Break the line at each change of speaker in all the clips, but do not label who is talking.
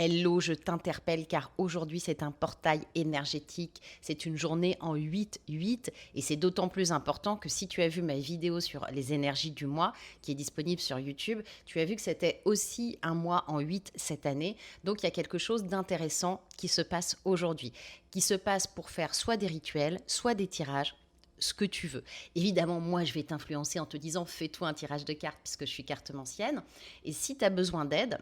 Hello, je t'interpelle car aujourd'hui c'est un portail énergétique. C'est une journée en 8-8 et c'est d'autant plus important que si tu as vu ma vidéo sur les énergies du mois qui est disponible sur YouTube, tu as vu que c'était aussi un mois en 8 cette année. Donc il y a quelque chose d'intéressant qui se passe aujourd'hui, qui se passe pour faire soit des rituels, soit des tirages, ce que tu veux. Évidemment, moi, je vais t'influencer en te disant fais-toi un tirage de cartes puisque je suis cartomancienne. Et si tu as besoin d'aide,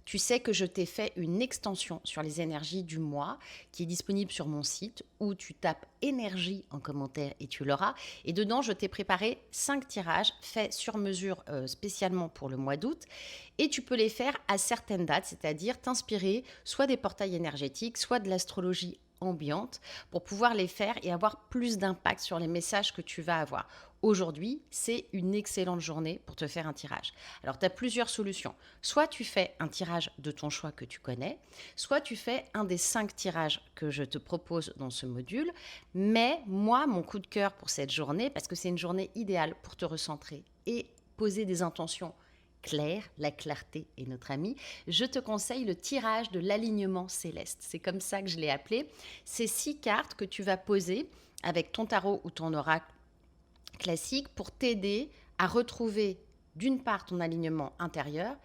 tu sais que je t'ai fait une extension sur les énergies du mois qui est disponible sur mon site où tu tapes énergie en commentaire et tu l'auras. Et dedans, je t'ai préparé 5 tirages faits sur mesure spécialement pour le mois d'août. Et tu peux les faire à certaines dates, c'est-à-dire t'inspirer soit des portails énergétiques, soit de l'astrologie ambiante pour pouvoir les faire et avoir plus d'impact sur les messages que tu vas avoir. Aujourd'hui, c'est une excellente journée pour te faire un tirage. Alors, tu as plusieurs solutions. Soit tu fais un tirage de ton choix que tu connais, soit tu fais un des 5 tirages que je te propose dans ce module. Mais moi, mon coup de cœur pour cette journée, parce que c'est une journée idéale pour te recentrer et poser des intentions claires, la clarté est notre amie, je te conseille le tirage de l'alignement céleste. C'est comme ça que je l'ai appelé. C'est 6 cartes que tu vas poser avec ton tarot ou ton oracle classique pour t'aider à retrouver d'une part ton alignement intérieur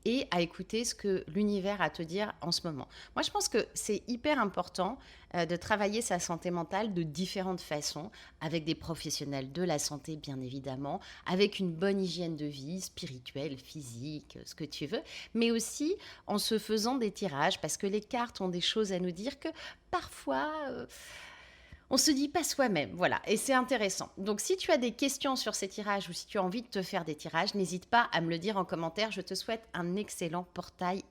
et à écouter ce que l'univers a à te dire en ce moment. Moi, je pense que c'est hyper important de travailler sa santé mentale de différentes façons, avec des professionnels de la santé, bien évidemment, avec une bonne hygiène de vie, spirituelle, physique, ce que tu veux, mais aussi en se faisant des tirages, parce que les cartes ont des choses à nous dire que parfois... on se dit pas soi-même, voilà, et c'est intéressant. Donc si tu as des questions sur ces tirages ou si tu as envie de te faire des tirages, n'hésite pas à me le dire en commentaire. Je te souhaite un excellent portail